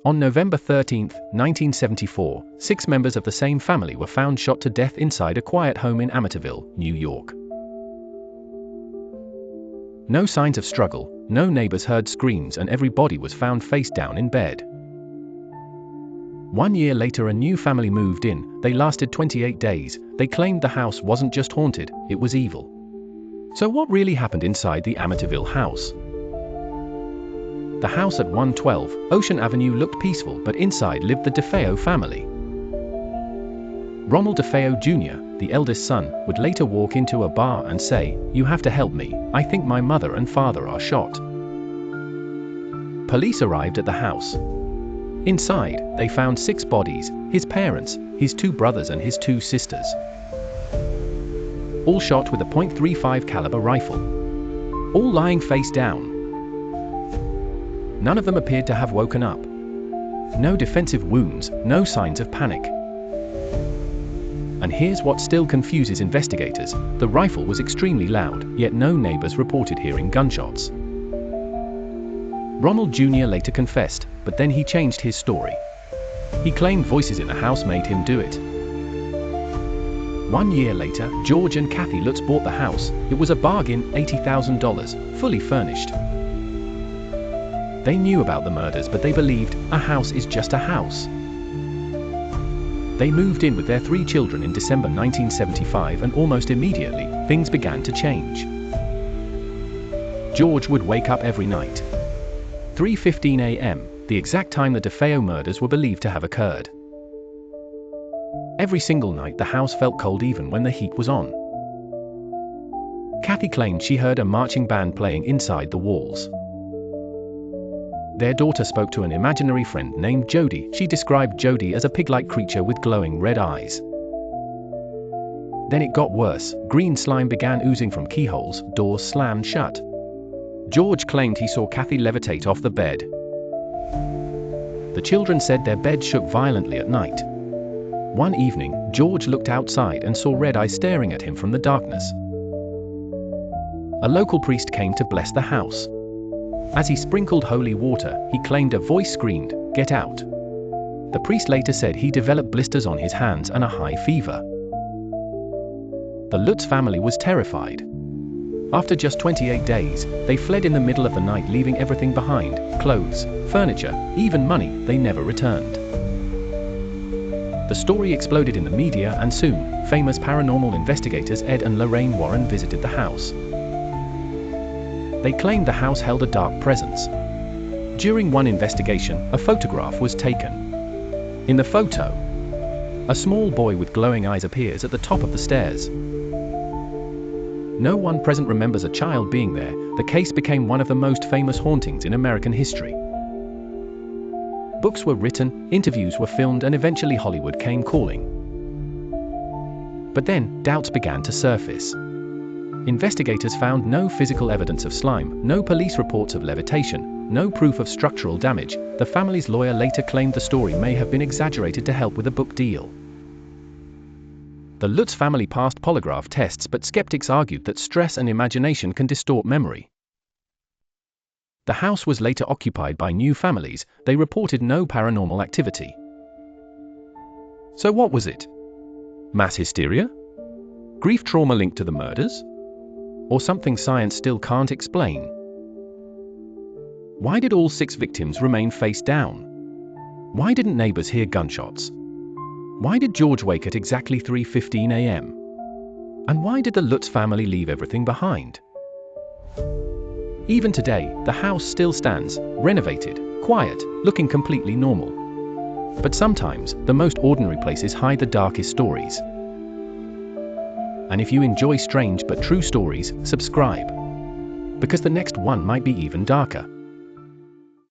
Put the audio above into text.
On November 13, 1974, 6 members of the same family were found shot to death inside a quiet home in Amityville, New York. No signs of struggle, no neighbors heard screams, and every body was found face down in bed. 1 year later, a new family moved in. They lasted 28 days. They claimed the house wasn't just haunted, it was evil. So what really happened inside the Amityville house? The house at 112 Ocean Avenue looked peaceful, but inside lived the DeFeo family. Ronald DeFeo Jr., the eldest son, would later walk into a bar and say, "You have to help me, I think my mother and father are shot." Police arrived at the house. Inside, they found 6 bodies: his parents, his 2 brothers and his 2 sisters. All shot with a .35 caliber rifle. All lying face down. None of them appeared to have woken up. No defensive wounds, no signs of panic. And here's what still confuses investigators: the rifle was extremely loud, yet no neighbors reported hearing gunshots. Ronald Jr. later confessed, but then he changed his story. He claimed voices in the house made him do it. 1 year later, George and Kathy Lutz bought the house. It was a bargain, $80,000, fully furnished. They knew about the murders, but they believed, a house is just a house. They moved in with their 3 children in December 1975, and almost immediately, things began to change. George would wake up every night. 3:15 a.m., the exact time the DeFeo murders were believed to have occurred. Every single night the house felt cold even when the heat was on. Kathy claimed she heard a marching band playing inside the walls. Their daughter spoke to an imaginary friend named Jody. She described Jody as a pig-like creature with glowing red eyes. Then it got worse. Green slime began oozing from keyholes, doors slammed shut. George claimed he saw Kathy levitate off the bed. The children said their bed shook violently at night. One evening, George looked outside and saw red eyes staring at him from the darkness. A local priest came to bless the house. As he sprinkled holy water, he claimed a voice screamed, "Get out." The priest later said he developed blisters on his hands and a high fever. The Lutz family was terrified. After just 28 days, they fled in the middle of the night, leaving everything behind: clothes, furniture, even money. They never returned. The story exploded in the media, and soon, famous paranormal investigators Ed and Lorraine Warren visited the house. They claimed the house held a dark presence. During one investigation, a photograph was taken. In the photo, a small boy with glowing eyes appears at the top of the stairs. No one present remembers a child being there. The case became one of the most famous hauntings in American history. Books were written, interviews were filmed, and eventually Hollywood came calling. But then, doubts began to surface. Investigators found no physical evidence of slime, no police reports of levitation, no proof of structural damage. The family's lawyer later claimed the story may have been exaggerated to help with a book deal. The Lutz family passed polygraph tests, but skeptics argued that stress and imagination can distort memory. The house was later occupied by new families. They reported no paranormal activity. So what was it? Mass hysteria? Grief trauma linked to the murders? Or something science still can't explain? Why did all 6 victims remain face down? Why didn't neighbors hear gunshots? Why did George wake at exactly 3:15 a.m.? And why did the Lutz family leave everything behind? Even today, the house still stands, renovated, quiet, looking completely normal. But sometimes, the most ordinary places hide the darkest stories. And if you enjoy strange but true stories, subscribe. Because the next one might be even darker.